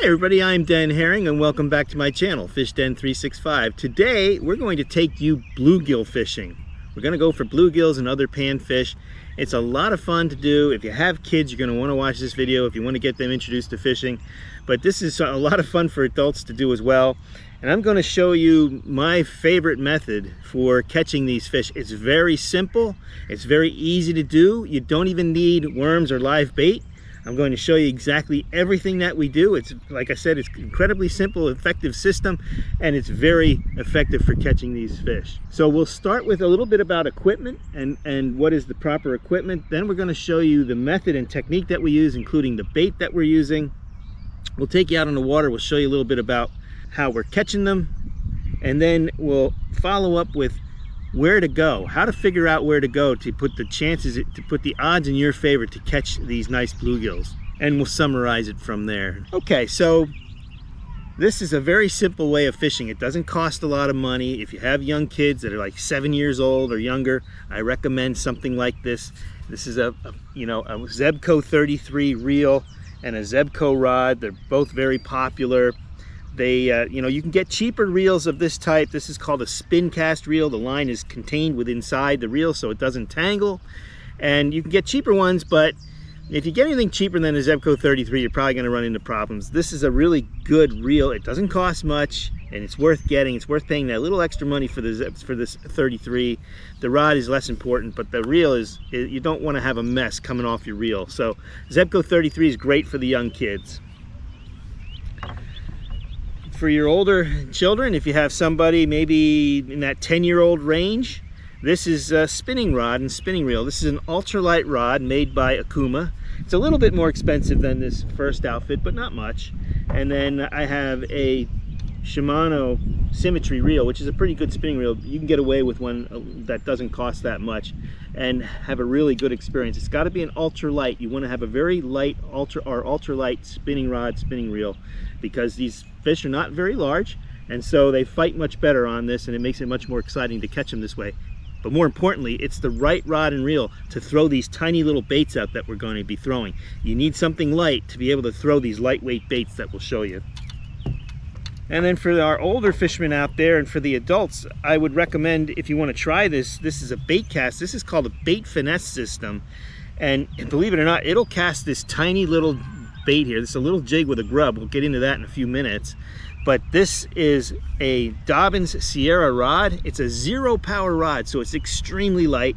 Hey everybody, I'm Den Haring and welcome back to my channel, Fish Den 365. Today we're going to take you bluegill fishing. We're going to go for bluegills and other panfish. It's a lot of fun to do. If you have kids, you're going to want to watch this video if you want to get them introduced to fishing. But this is a lot of fun for adults to do as well. And I'm going to show you my favorite method for catching these fish. It's very simple. It's very easy to do. You don't even need worms or live bait. I'm going to show you exactly everything that we do. It's, like I said, it's incredibly simple, effective system, and it's very effective for catching these fish. So we'll start with a little bit about equipment and what is the proper equipment. Then we're going to show you the method and technique that we use, including the bait that we're using. We'll take you out on the water. We'll show you a little bit about how we're catching them, and then we'll follow up with where to go, how to figure out where to go to put the chances, to put the odds in your favor to catch these nice bluegills. And we'll summarize it from there. Okay, so this is a very simple way of fishing. It doesn't cost a lot of money. If you have young kids that are like 7 years old or younger, I recommend something like this. This is a Zebco 33 reel and a Zebco rod. They're both very popular. They, you can get cheaper reels of this type. This is called a spin cast reel. The line is contained within inside the reel so it doesn't tangle. And you can get cheaper ones, but if you get anything cheaper than a Zebco 33, you're probably going to run into problems. This is a really good reel. It doesn't cost much, and it's worth getting. It's worth paying that little extra money for this 33. The rod is less important, but the reel you don't want to have a mess coming off your reel. So Zebco 33 is great for the young kids. For your older children, if you have somebody maybe in that 10-year-old range, this is a spinning rod and spinning reel. This is an ultralight rod made by Akuma. It's a little bit more expensive than this first outfit, but not much. And then I have a Shimano Symmetry reel, which is a pretty good spinning reel. You can get away with one that doesn't cost that much and have a really good experience. It's got to be an ultralight. You want to have a very light ultralight spinning rod, spinning reel, because these fish are not very large, and so they fight much better on this, and it makes it much more exciting to catch them this way. But more importantly, it's the right rod and reel to throw these tiny little baits out that we're going to be throwing. You need something light to be able to throw these lightweight baits that we'll show you. And then for our older fishermen out there and for the adults, I would recommend, if you want to try this, this is a bait cast. This is called a bait finesse system. And believe it or not, it'll cast this tiny little bait here. This is a little jig with a grub. We'll get into that in a few minutes. But this is a Dobbins Sierra rod. It's a 0 power rod, so it's extremely light.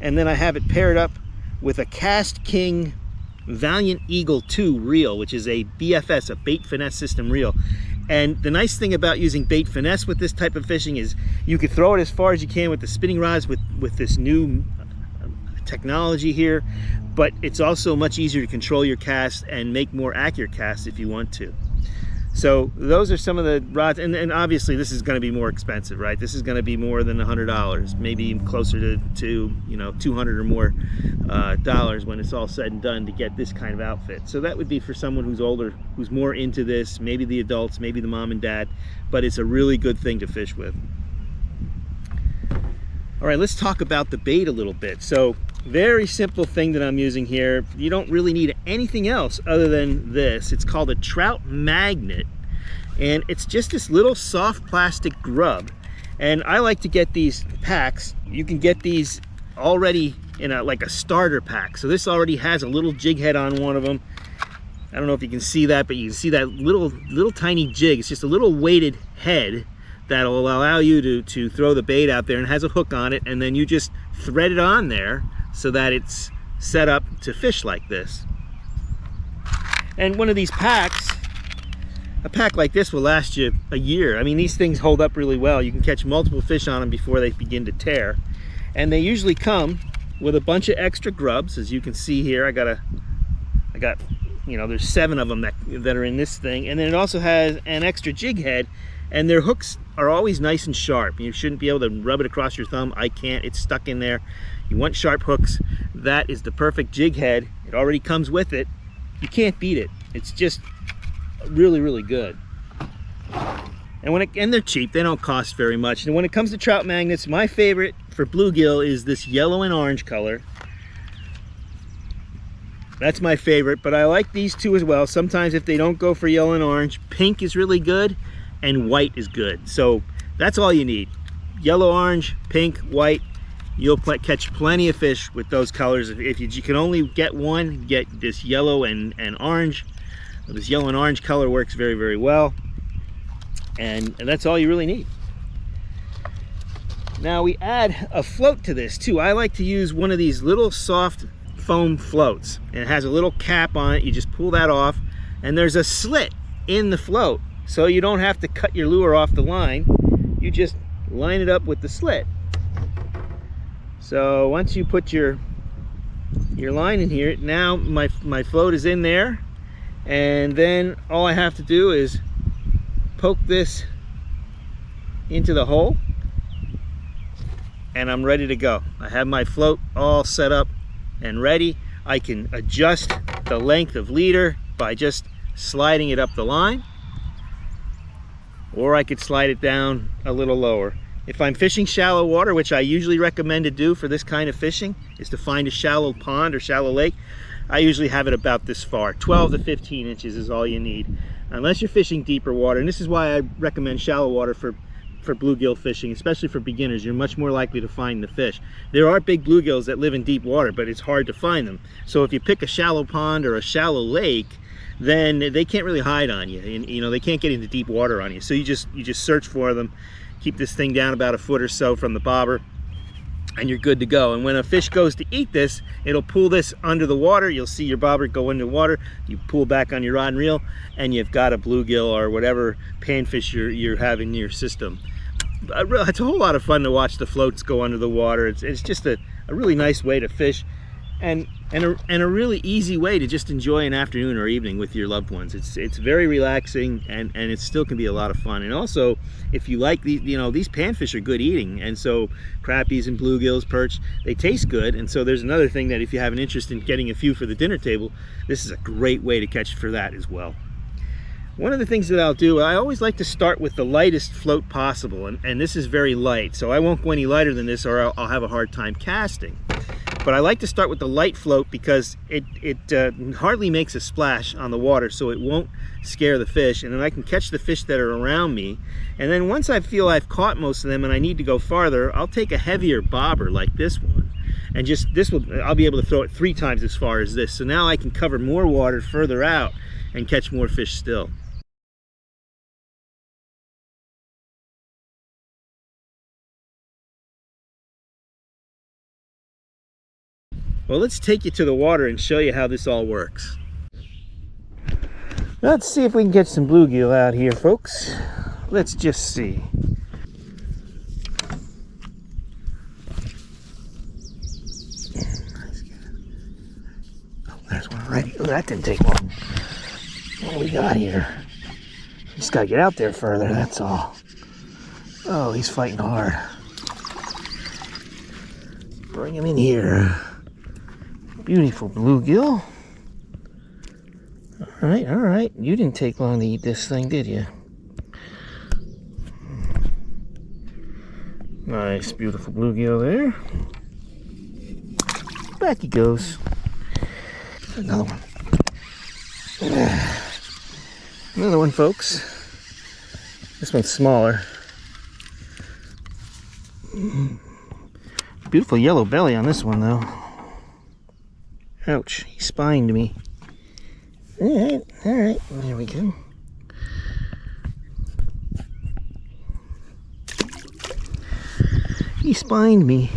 And then I have it paired up with a Cast King Valiant Eagle 2 reel, which is a BFS, a bait finesse system reel. And the nice thing about using bait finesse with this type of fishing is you can throw it as far as you can with the spinning rods with this new technology here, but it's also much easier to control your cast and make more accurate casts if you want to. So those are some of the rods, and obviously this is going to be more expensive, right? This is going to be more than $100, maybe closer to $200 or more dollars when it's all said and done to get this kind of outfit. So that would be for someone who's older, who's more into this, maybe the adults, maybe the mom and dad, but it's a really good thing to fish with. All right, let's talk about the bait a little bit. So very simple thing that I'm using here. You don't really need anything else other than this. It's called a Trout Magnet, and it's just this little soft plastic grub. And I like to get these packs. You can get these already in like a starter pack. So this already has a little jig head on one of them. I don't know if you can see that, but you can see that little tiny jig. It's just a little weighted head that'll allow you to throw the bait out there, and has a hook on it, and then you just thread it on there so that it's set up to fish like this. And one of these packs, a pack like this will last you a year. I mean, these things hold up really well. You can catch multiple fish on them before they begin to tear. And they usually come with a bunch of extra grubs, as you can see here. I got there's 7 of them that are in this thing. And then it also has an extra jig head, and their hooks are always nice and sharp. You shouldn't be able to rub it across your thumb. I can't, it's stuck in there. You want sharp hooks. That is the perfect jig head. It already comes with it. You can't beat it. It's just really, really good. And they're cheap. They don't cost very much. And when it comes to trout magnets, my favorite for bluegill is this yellow and orange color. That's my favorite, but I like these two as well. Sometimes if they don't go for yellow and orange, pink is really good and white is good. So that's all you need. Yellow, orange, pink, white. You'll catch plenty of fish with those colors. If you can only get one, get this yellow and orange. This yellow and orange color works very, very well. And that's all you really need. Now we add a float to this too. I like to use one of these little soft foam floats, and it has a little cap on it. You just pull that off, and there's a slit in the float, so you don't have to cut your lure off the line. You just line it up with the slit. So once you put your line in here, now my float is in there, and then all I have to do is poke this into the hole, and I'm ready to go. I have my float all set up and ready. I can adjust the length of leader by just sliding it up the line, or I could slide it down a little lower. If I'm fishing shallow water, which I usually recommend to do for this kind of fishing, is to find a shallow pond or shallow lake, I usually have it about this far. 12 to 15 inches is all you need, unless you're fishing deeper water. And this is why I recommend shallow water for bluegill fishing, especially for beginners. You're much more likely to find the fish. There are big bluegills that live in deep water, but it's hard to find them. So if you pick a shallow pond or a shallow lake, then they can't really hide on you, and you know, they can't get into deep water on you. So you just search for them, keep this thing down about a foot or so from the bobber, and you're good to go. And when a fish goes to eat this, it'll pull this under the water. You'll see your bobber go into water, you pull back on your rod and reel, and you've got a bluegill or whatever panfish you're having in your system. It's a whole lot of fun to watch the floats go under the water. It's just a really nice way to fish, and a really easy way to just enjoy an afternoon or evening with your loved ones. It's very relaxing, and it still can be a lot of fun. And also, if you like these, you know, these panfish are good eating, and so crappies and bluegills, perch, they taste good. And so there's another thing, that if you have an interest in getting a few for the dinner table, this is a great way to catch for that as well. One of the things that I'll do, I always like to start with the lightest float possible, and this is very light, so I won't go any lighter than this, or I'll have a hard time casting. But I like to start with the light float because it hardly makes a splash on the water, so it won't scare the fish, and then I can catch the fish that are around me. And then once I feel I've caught most of them and I need to go farther, I'll take a heavier bobber like this one, and I'll be able to throw it 3 times as far as this. So now I can cover more water further out and catch more fish still. Well, let's take you to the water and show you how this all works. Let's see if we can get some bluegill out here, folks. Let's just see. Oh, there's one already. Oh, that didn't take long. What do we got here? Just gotta get out there further, that's all. Oh, he's fighting hard. Bring him in here. Beautiful bluegill. All right. You didn't take long to eat this thing, did you? Nice, beautiful bluegill there. Back he goes. Another one. Another one, folks. This one's smaller. Beautiful yellow belly on this one, though. Ouch, he spined me. All right, there we go. He spined me.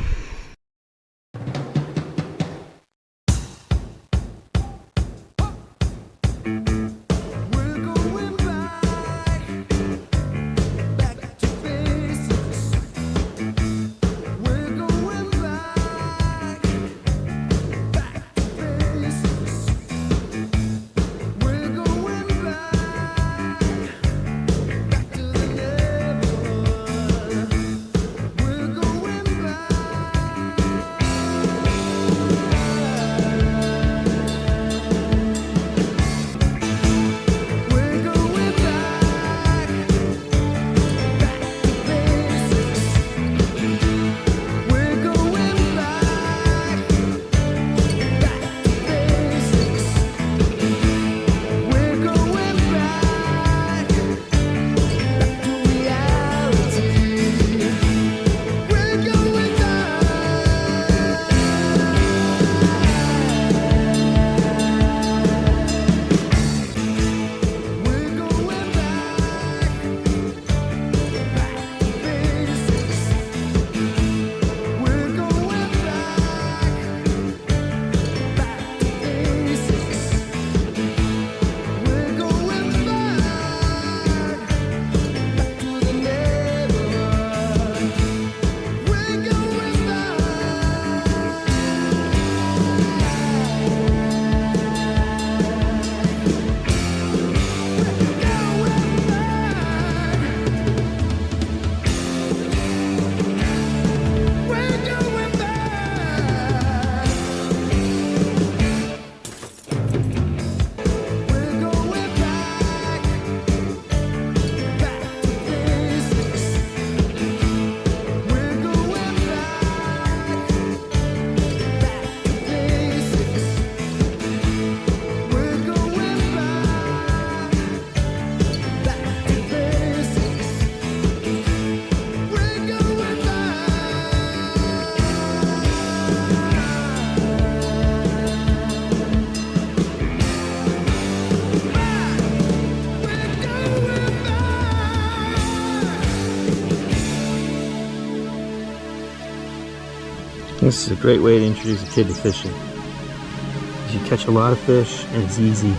This is a great way to introduce a kid to fishing. You catch a lot of fish and it's easy.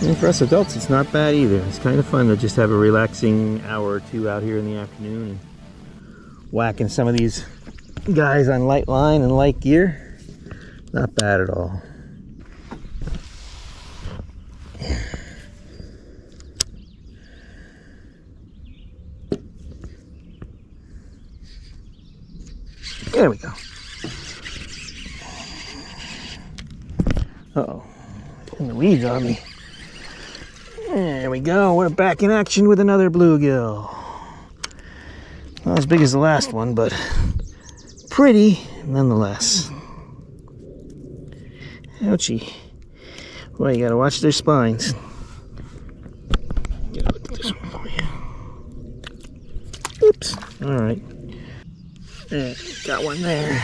And for us adults, it's not bad either. It's kind of fun to just have a relaxing hour or two out here in the afternoon and whacking some of these guys on light line and light gear. Not bad at all. There we go. Uh-oh. And the weeds on me. There we go. We're back in action with another bluegill. Not as big as the last one, but pretty nonetheless. Ouchie. Well, you gotta watch their spines. Gotta look at this one for you. Oops. Alright. Got one there.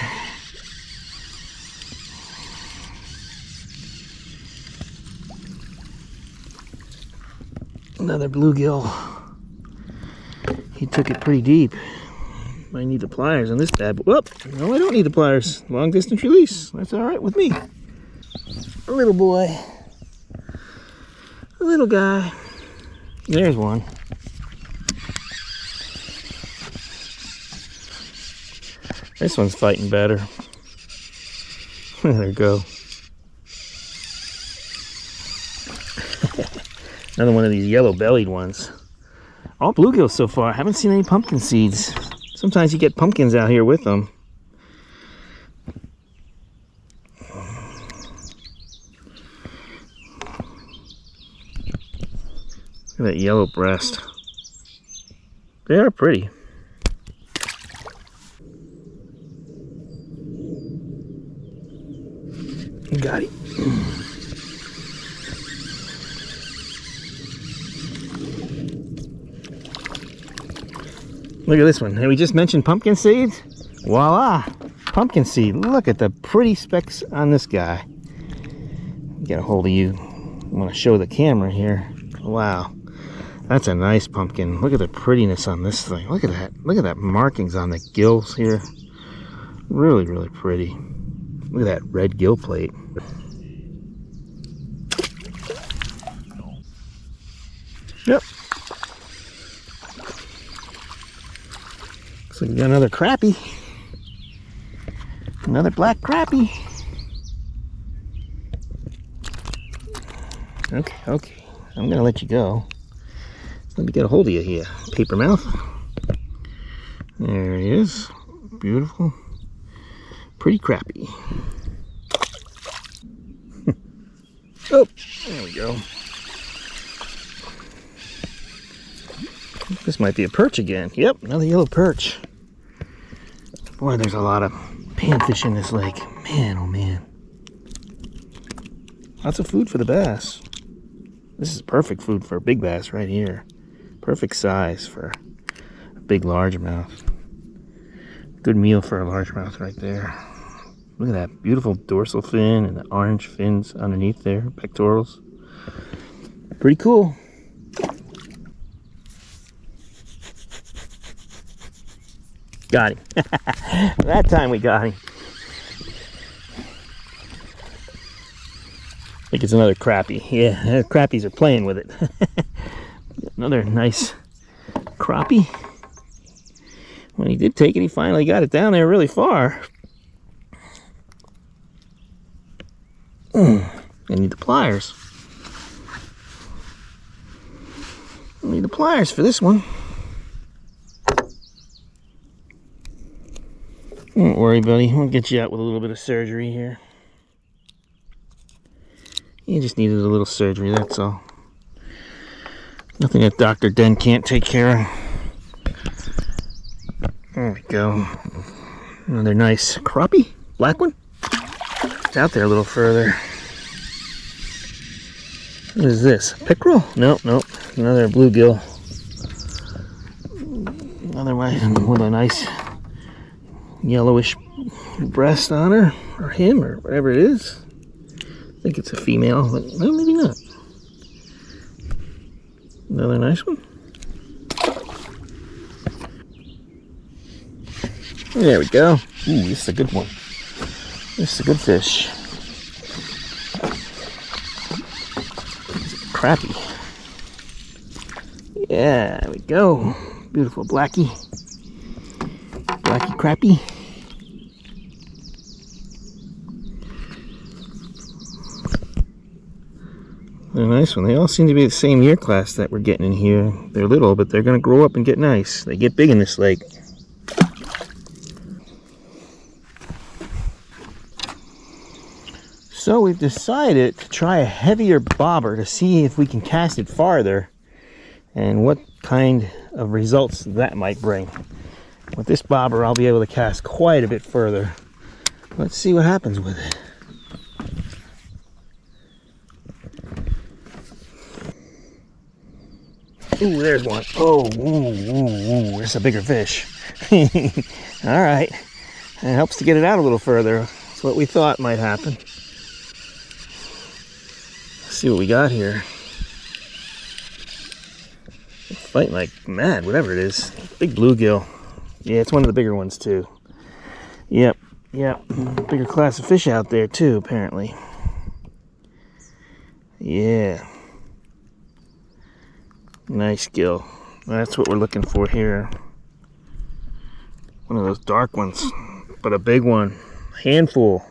Another bluegill. He took it pretty deep. I need the pliers on this bad boy. Whoop! No, I don't need the pliers. Long distance release. That's all right with me. A little boy. A little guy. There's one. This one's fighting better. There we go. Another one of these yellow-bellied ones. All bluegills so far. I haven't seen any pumpkin seeds. Sometimes you get pumpkins out here with them. Look at that yellow breast. They are pretty. Got it. Look at this one. Hey, we just mentioned pumpkin seeds. Voila! Pumpkin seed. Look at the pretty specks on this guy. Get a hold of you. I want to show the camera here. Wow. That's a nice pumpkin. Look at the prettiness on this thing. Look at that. Look at that markings on the gills here. Really, really pretty. Look at that red gill plate. Yep. Looks like we got another crappie. Another black crappie. Okay. I'm gonna let you go. Let me get a hold of you here, paper mouth. There he is. Beautiful. Pretty crappie. Oh, there we go. This might be a perch again. Yep, another yellow perch. Boy, there's a lot of panfish in this lake. Man, oh man. Lots of food for the bass. This is perfect food for a big bass right here. Perfect size for a big largemouth. Good meal for a largemouth right there. Look at that beautiful dorsal fin and the orange fins underneath there, pectorals. Pretty cool. Got him. That time we got him. I think it's another crappie. Yeah, crappies are playing with it. Another nice crappie. When he did take it, he finally got it down there really far. I need the pliers. I need the pliers for this one. Don't worry, buddy. We'll get you out with a little bit of surgery here. You just needed a little surgery, that's all. Nothing that Dr. Den can't take care of. There we go. Another nice crappie. Black one. It's out there a little further. What is this? Pickerel? Nope. Another bluegill. Another one with a nice yellowish breast on her, or him, or whatever it is. I think it's a female, but well, maybe not. Another nice one. There we go. Ooh, this is a good one. This is a good fish. Crappie. Yeah, there we go. Beautiful blackie. Blackie crappie. They're a nice one. They all seem to be the same year class that we're getting in here. They're little, but they're going to grow up and get nice. They get big in this lake. So we've decided to try a heavier bobber to see if we can cast it farther and what kind of results that might bring. With this bobber, I'll be able to cast quite a bit further. Let's see what happens with it. Ooh, there's one. Oh, ooh, there's a bigger fish. All right. It helps to get it out a little further. That's what we thought might happen. Let's see what we got here. It's fighting like mad, whatever it is. Big bluegill. Yeah, it's one of the bigger ones too. Yep. Bigger class of fish out there too, apparently. Yeah. Nice gill. That's what we're looking for here. One of those dark ones, but a big one. Handful.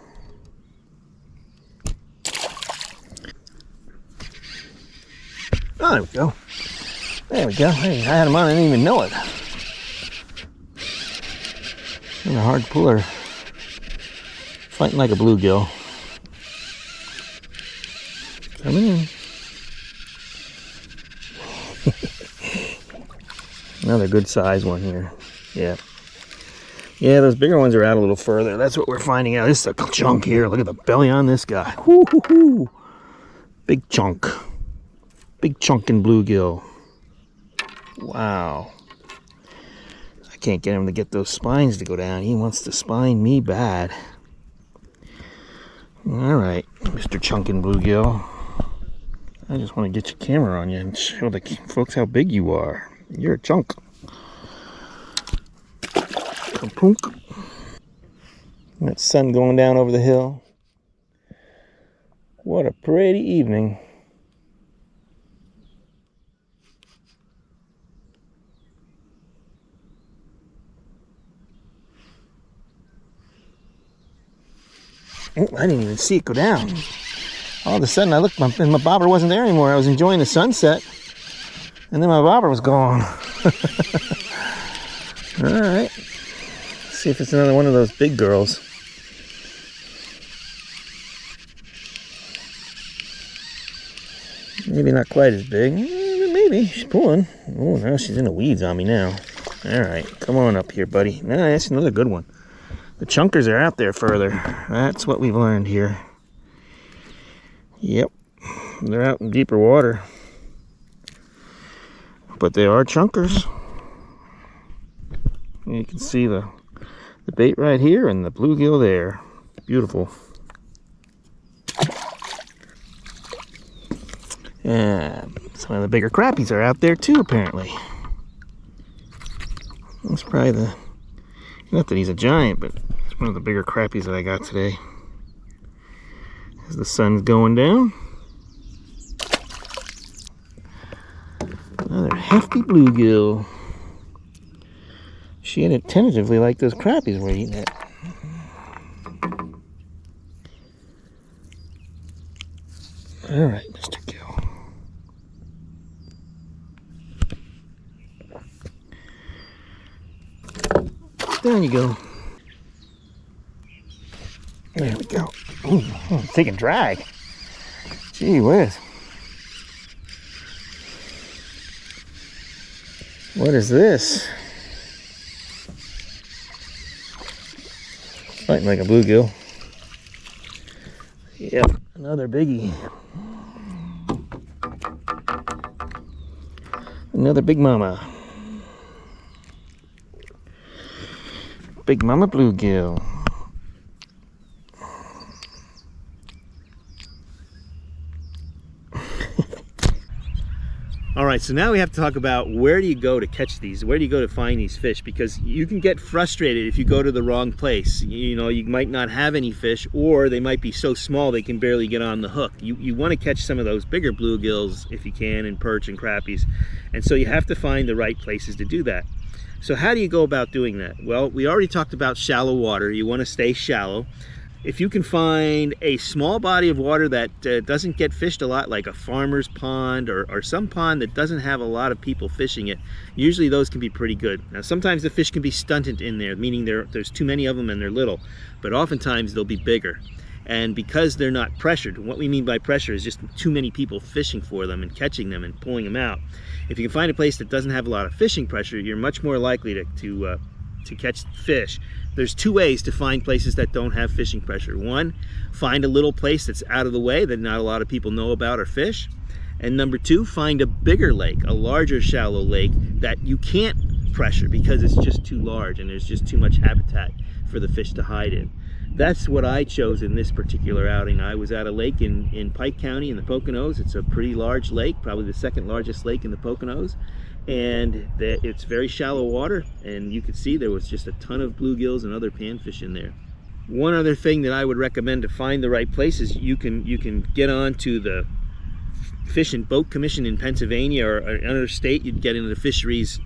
Oh, there we go. There we go. Hey, I had him on, I didn't even know it. And a hard puller. Fighting like a bluegill. Coming in. Another good size one here. Yeah. Yeah, those bigger ones are out a little further. That's what we're finding out. This is a chunk here. Look at the belly on this guy. Woo-hoo-hoo. Big chunk. Big chunkin' bluegill. Wow. I can't get him to get those spines to go down. He wants to spine me bad. Alright, Mr. Chunkin' Bluegill. I just want to get your camera on you and show the folks how big you are. You're a chunk. Kapunk. That sun going down over the hill. What a pretty evening. Oh, I didn't even see it go down. All of a sudden I looked and my bobber wasn't there anymore. I was enjoying the sunset and then my bobber was gone. Alright. See if it's another one of those big girls. Maybe not quite as big. Maybe. She's pulling. Oh, now she's in the weeds on me now. Alright, come on up here, buddy. Nah, that's another good one. The chunkers are out there further. That's what we've learned here. Yep. They're out in deeper water. But they are chunkers. You can see the bait right here and the bluegill there. Beautiful. And some of the bigger crappies are out there too, apparently. That's probably the... Not that he's a giant, but it's one of the bigger crappies that I got today. As the sun's going down. Another hefty bluegill. She ate it tentatively like those crappies were eating it. Alright, Mr. Gill. There you go. There we go. Ooh, taking drag. Gee whiz. What is this? Fighting like a bluegill. Yep, another biggie. Another big mama. Big mama bluegill. All right, so now we have to talk about where do you go to catch these? Where do you go to find these fish? Because you can get frustrated if you go to the wrong place. You know, you might not have any fish, or they might be so small they can barely get on the hook. You want to catch some of those bigger bluegills if you can, and perch and crappies. And so you have to find the right places to do that. So how do you go about doing that? Well, we already talked about shallow water. You want to stay shallow. If you can find a small body of water that doesn't get fished a lot, like a farmer's pond or some pond that doesn't have a lot of people fishing it, usually those can be pretty good. Now sometimes the fish can be stunted in there, meaning there's too many of them and they're little, but oftentimes they'll be bigger. And because they're not pressured, what we mean by pressure is just too many people fishing for them and catching them and pulling them out. If you can find a place that doesn't have a lot of fishing pressure, you're much more likely to catch fish. There's two ways to find places that don't have fishing pressure. One, find a little place that's out of the way that not a lot of people know about or fish. And number two, find a bigger lake, a larger shallow lake that you can't pressure because it's just too large and there's just too much habitat for the fish to hide in. That's what I chose in this particular outing. I was at a lake in Pike County in the Poconos. It's a pretty large lake, probably the second largest lake in the Poconos. And it's very shallow water, and you could see there was just a ton of bluegills and other panfish in there. One other thing that I would recommend to find the right place is you can get on to the Fish and Boat Commission in Pennsylvania, or another state. You'd get into their fisheries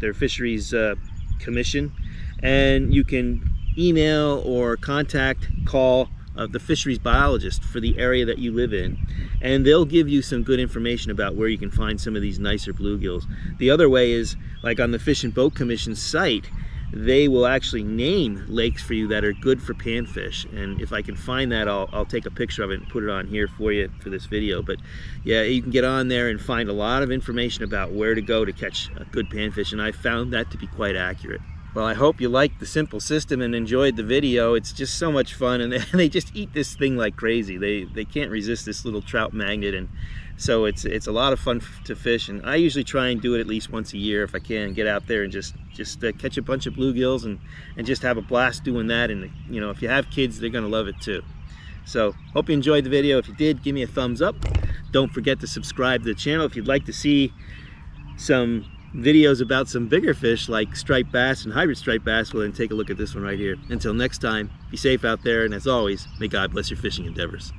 commission, and you can email or call the fisheries biologist for the area that you live in, and they'll give you some good information about where you can find some of these nicer bluegills. The other way is, like on the Fish and Boat Commission site, they will actually name lakes for you that are good for panfish, and if I can find that, I'll take a picture of it and put it on here for you for this video. But yeah, you can get on there and find a lot of information about where to go to catch a good panfish, and I found that to be quite accurate. Well, I hope you liked the simple system and enjoyed the video. It's just so much fun, and they just eat this thing like crazy. They can't resist this little trout magnet, and so it's a lot of fun to fish. And I usually try and do it at least once a year if I can. Get out there and just catch a bunch of bluegills and just have a blast doing that. And you know, if you have kids, they're gonna love it too. So hope you enjoyed the video. If you did, give me a thumbs up. Don't forget to subscribe to the channel if you'd like to see some videos about some bigger fish like striped bass and hybrid striped bass. Well, then take a look at this one right here. Until next time, be safe out there, and as always, may God bless your fishing endeavors.